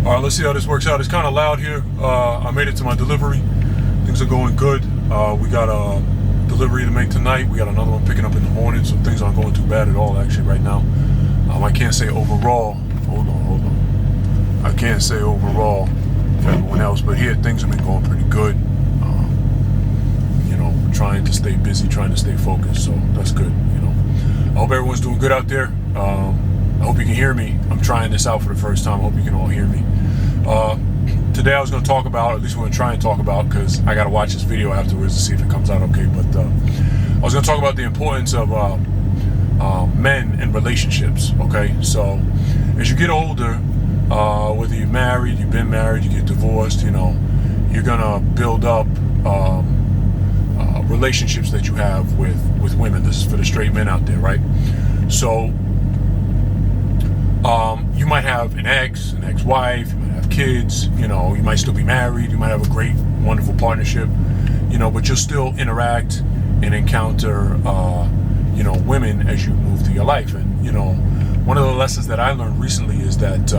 All right, let's see how this works out. It's kind of loud here. I made it to my delivery. Things are going good. We got a delivery to make tonight. We got another one picking up in the morning, so things aren't going too bad at all actually right now. I can't say overall. Hold on. I can't say overall for everyone else, but here things have been going pretty good. Trying to stay busy, trying to stay focused, so that's good. I hope everyone's doing good out there. I hope you can hear me. I'm trying this out for the first time. I hope you can all hear me. Today I was going to talk about, at least we're going to try and talk about, because I got to watch this video afterwards to see if it comes out okay, but I was going to talk about the importance of men in relationships, okay? So as you get older, whether you're married, you've been married, you get divorced, you're going to build up relationships that you have with women. This is for the straight men out there, right? So you might have an ex-wife, you might have kids, you might still be married, you might have a great, wonderful partnership, but you'll still interact and encounter, women as you move through your life. And, one of the lessons that I learned recently is that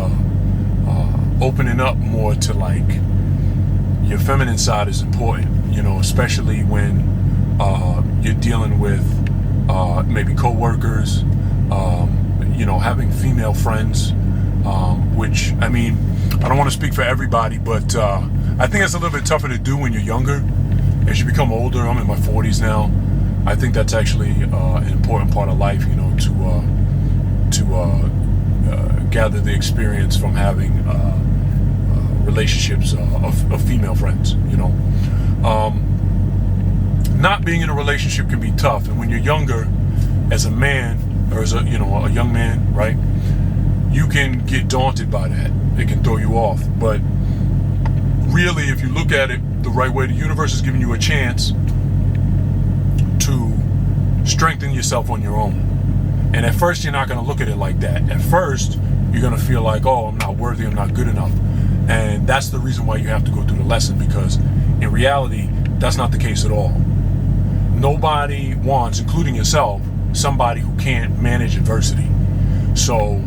opening up more to like your feminine side is important, especially when you're dealing with maybe co-workers, having female friends, which, I don't want to speak for everybody, but I think it's a little bit tougher to do when you're younger. As you become older, I'm in my 40s now, I think that's actually an important part of life, to gather the experience from having relationships of female friends, Not being in a relationship can be tough, and when you're younger, as a man, or as a young man, right, you can get daunted by that. It can throw you off. But really, if you look at it the right way, the universe is giving you a chance to strengthen yourself on your own. And at first, you're not going to look at it like that. At first, you're going to feel like, oh, I'm not worthy, I'm not good enough. And that's the reason why you have to go through the lesson, because in reality, that's not the case at all. Nobody wants, including yourself, somebody who can't manage adversity. So,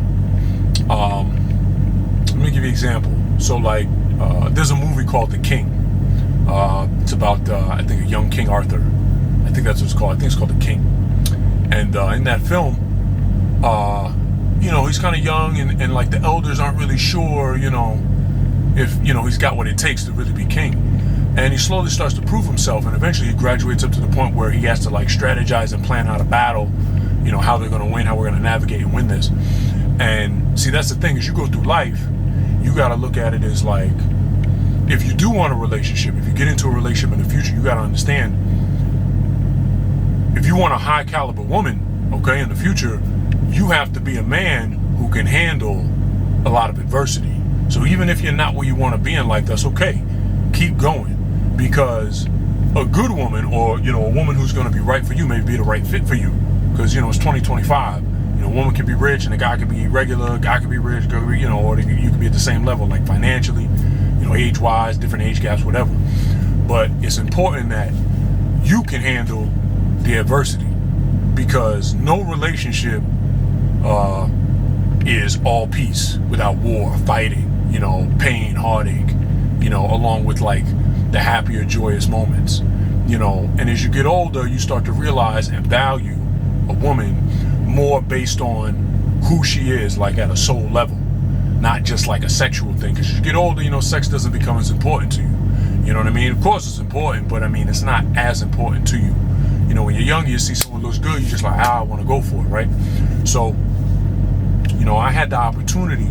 let me give you an example. So, there's a movie called The King. It's about, I think, a young King Arthur. I think that's what it's called. I think it's called The King. And in that film, he's kind of young, and like the elders aren't really sure, if, he's got what it takes to really be king. And he slowly starts to prove himself, and eventually he graduates up to the point where he has to strategize and plan out a battle, how they're going to win, how we're going to navigate and win this. And see, that's the thing, as you go through life, you got to look at it as like, if you do want a relationship, if you get into a relationship in the future, you got to understand, if you want a high caliber woman, okay, in the future, you have to be a man who can handle a lot of adversity. So even if you're not where you want to be in life, that's okay. Keep going. Because a good woman, or a woman who's going to be right for you, may be the right fit for you. Because it's 2025. A woman can be rich and a guy can be regular. A guy can be rich, or you can be at the same level, like financially, age-wise, different age gaps, whatever. But it's important that you can handle the adversity, because no relationship is all peace without war, fighting, pain, heartache, along with the happier, joyous moments, and as you get older, you start to realize and value a woman more based on who she is, at a soul level, not just like a sexual thing. Because as you get older, sex doesn't become as important to you. You know what I mean? Of course it's important, but it's not as important to you. When you're younger, you see someone looks good, you're just like, I want to go for it, right? So, I had the opportunity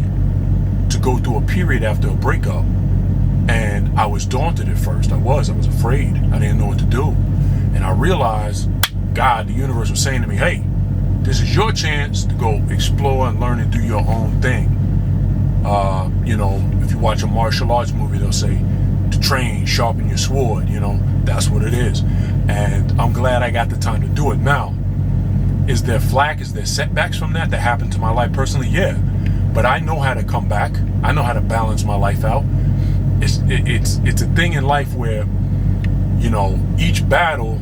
to go through a period after a breakup, and I was daunted at first. I was afraid. I didn't know what to do. And I realized, God, the universe was saying to me, hey, this is your chance to go explore and learn and do your own thing. If you watch a martial arts movie, they'll say, to train, sharpen your sword, that's what it is. And I'm glad I got the time to do it. Now, is there flack? Is there setbacks from that happened to my life personally? Yeah. But I know how to come back. I know how to balance my life out. It's a thing in life where, each battle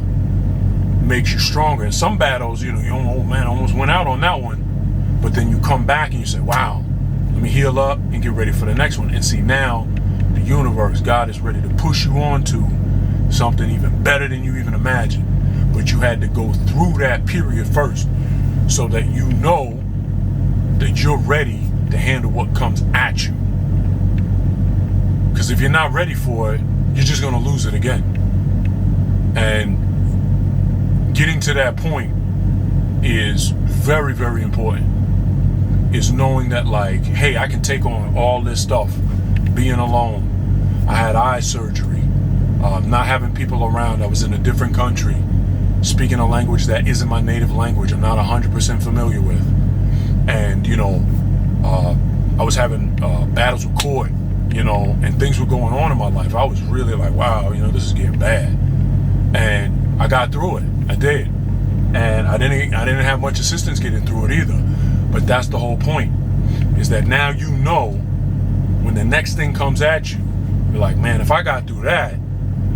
makes you stronger. In some battles, you almost went out on that one, but then you come back and you say, wow, Let me heal up and get ready for the next one. And see, now the universe, God is ready to push you on to something even better than you even imagined. But you had to go through that period first so that you know that you're ready to handle what comes at you. Because if you're not ready for it, you're just going to lose it again. And getting to that point is very, very important. Is knowing that, like, hey, I can take on all this stuff, being alone. I had eye surgery, not having people around. I was in a different country, speaking a language that isn't my native language. I'm not 100% familiar with. And, I was having battles with court, and things were going on in my life. I was really like, wow, this is getting bad. And I got through it. I did. And I didn't have much assistance getting through it either. But that's the whole point, is that now you know when the next thing comes at you, you're like, man, if I got through that,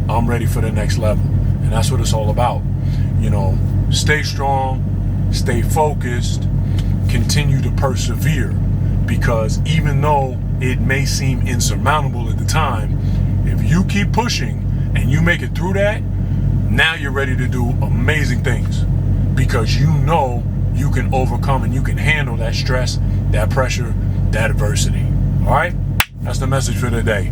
I'm ready for the next level. And that's what it's all about. Stay strong, stay focused, continue to persevere, because even though it may seem insurmountable at the time, if you keep pushing and you make it through that, now you're ready to do amazing things, because you can overcome and you can handle that stress, that pressure, that adversity. All right? That's the message for today.